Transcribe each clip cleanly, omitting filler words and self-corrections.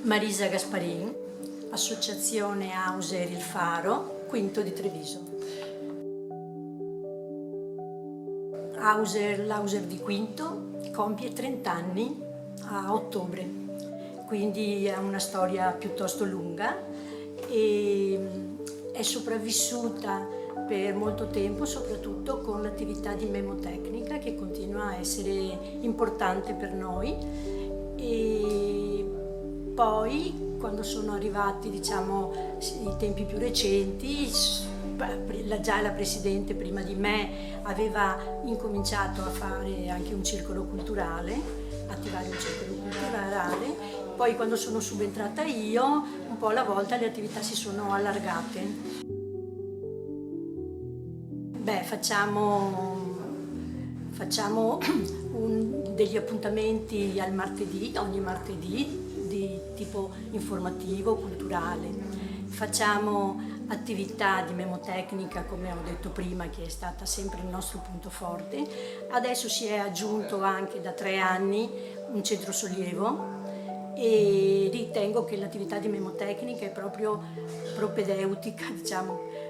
Marisa Gasparin, Associazione Auser Il Faro, Quinto di Treviso. L'Auser di Quinto compie 30 anni a ottobre, quindi ha una storia piuttosto lunga e è sopravvissuta per molto tempo soprattutto con l'attività di memotecnica che continua a essere importante per noi. E poi quando sono arrivati i tempi più recenti, già la Presidente prima di me aveva incominciato a fare anche un circolo culturale, attivare un circolo culturale, poi quando sono subentrata io un po' alla volta le attività si sono allargate. Facciamo degli appuntamenti ogni martedì di tipo informativo, culturale. Facciamo attività di memotecnica, come ho detto prima, che è stata sempre il nostro punto forte. Adesso si è aggiunto anche da 3 anni un centro sollievo e ritengo che l'attività di memotecnica è proprio propedeutica,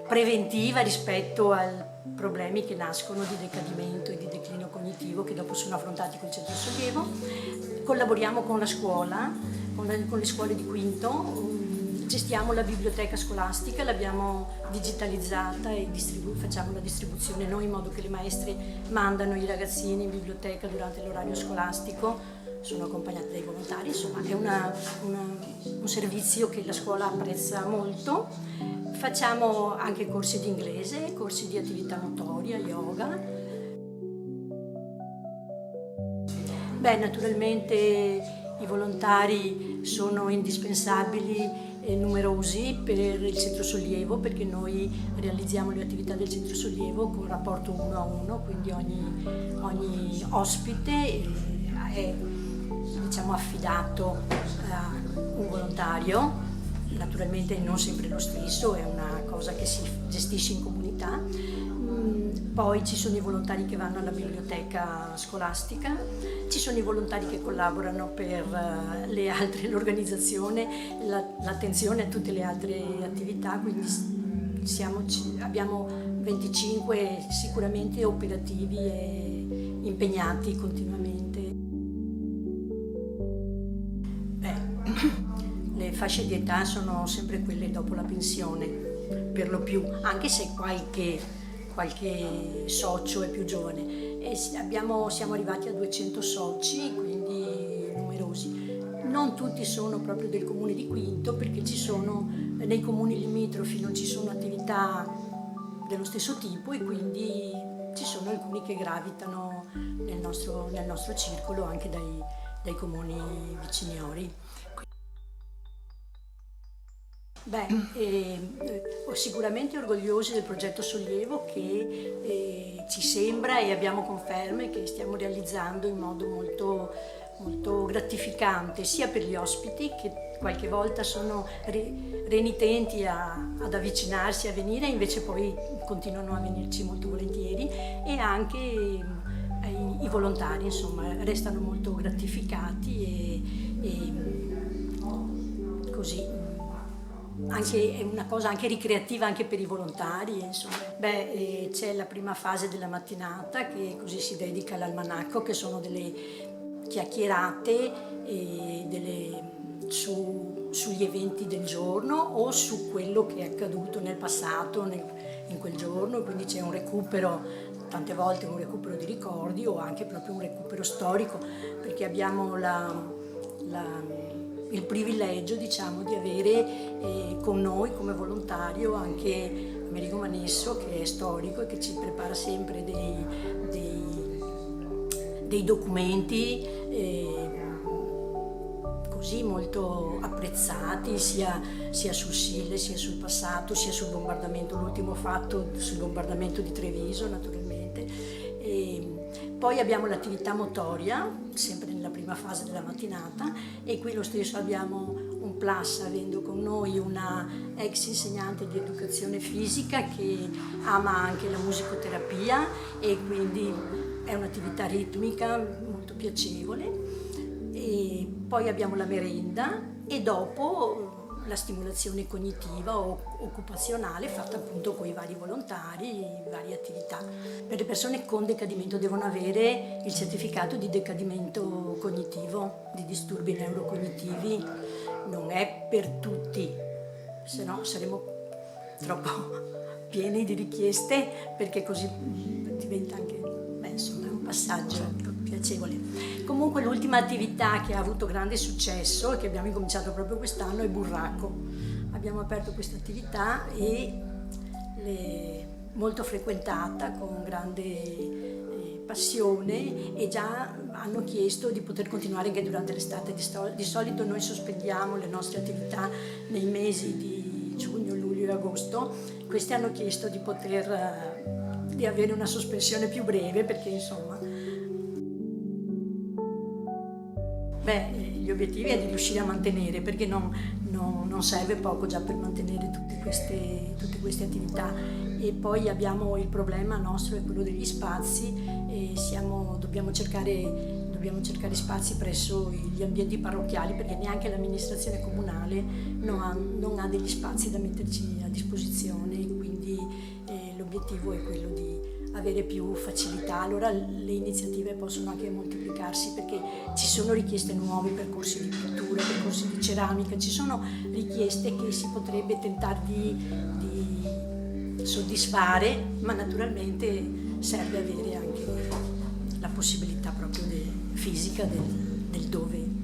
preventiva rispetto ai problemi che nascono di decadimento e di declino cognitivo che dopo sono affrontati col centro sollievo. Collaboriamo con la scuola, con le scuole di Quinto, gestiamo la biblioteca scolastica, l'abbiamo digitalizzata e facciamo la distribuzione noi in modo che le maestre mandano i ragazzini in biblioteca durante l'orario scolastico, sono accompagnate dai volontari, insomma è un servizio che la scuola apprezza molto. Facciamo anche corsi di inglese, corsi di attività motoria, yoga. Naturalmente i volontari sono indispensabili e numerosi per il centro sollievo, perché noi realizziamo le attività del centro sollievo con rapporto 1 a 1, quindi ogni ospite è affidato a un volontario, naturalmente non sempre lo stesso, è una cosa che si gestisce in comunità. Poi ci sono i volontari che vanno alla biblioteca scolastica, ci sono i volontari che collaborano per l'organizzazione, l'attenzione a tutte le altre attività, quindi abbiamo 25 sicuramente operativi e impegnati continuamente. Le fasce di età sono sempre quelle dopo la pensione, per lo più, anche se qualche socio è più giovane. E siamo arrivati a 200 soci, quindi numerosi. Non tutti sono proprio del comune di Quinto, perché nei comuni limitrofi non ci sono attività dello stesso tipo e quindi ci sono alcuni che gravitano nel nostro circolo anche dai comuni viciniori. Sicuramente orgogliosi del progetto Sollievo che ci sembra e abbiamo conferme che stiamo realizzando in modo molto, molto gratificante sia per gli ospiti che qualche volta sono renitenti ad avvicinarsi, a venire, invece poi continuano a venirci molto volentieri, e anche i volontari, insomma, restano molto gratificati e così. È una cosa anche ricreativa anche per i volontari, insomma. C'è la prima fase della mattinata che così si dedica all'almanacco, che sono delle chiacchierate sugli eventi del giorno o su quello che è accaduto nel passato in quel giorno, quindi c'è un recupero, tante volte un recupero di ricordi o anche proprio un recupero storico, perché abbiamo il privilegio, di avere con noi come volontario anche Amerigo Manesso, che è storico e che ci prepara sempre dei documenti così molto apprezzati sia sul Sile, sia sul passato, sia sul bombardamento, l'ultimo fatto sul bombardamento di Treviso naturalmente. Poi abbiamo l'attività motoria, sempre nella prima fase della mattinata, e qui lo stesso abbiamo un plus, avendo con noi una ex insegnante di educazione fisica che ama anche la musicoterapia e quindi è un'attività ritmica molto piacevole. e poi abbiamo la merenda e dopo la stimolazione cognitiva o occupazionale fatta appunto con i vari volontari, varie attività. Per le persone con decadimento devono avere il certificato di decadimento cognitivo, di disturbi neurocognitivi. Non è per tutti, se no saremo troppo pieni di richieste, perché così diventa anche, insomma, un passaggio piacevole. Comunque l'ultima attività che ha avuto grande successo e che abbiamo incominciato proprio quest'anno è Burraco. Abbiamo aperto questa attività molto frequentata, con grande passione, e già hanno chiesto di poter continuare anche durante l'estate. Di solito noi sospendiamo le nostre attività nei mesi di giugno, luglio e agosto. Questi hanno chiesto di di avere una sospensione più breve, perché insomma gli obiettivi è di riuscire a mantenere, perché non serve poco già per mantenere tutte queste attività. E poi abbiamo il problema nostro, è quello degli spazi, e dobbiamo cercare spazi presso gli ambienti parrocchiali, perché neanche l'amministrazione comunale non ha degli spazi da metterci a disposizione, quindi l'obiettivo è quello di avere più facilità. Allora le iniziative possono anche moltiplicarsi, perché ci sono richieste nuove, percorsi di pittura, percorsi di ceramica, ci sono richieste che si potrebbe tentare di soddisfare, ma naturalmente serve avere anche la possibilità proprio fisica del dove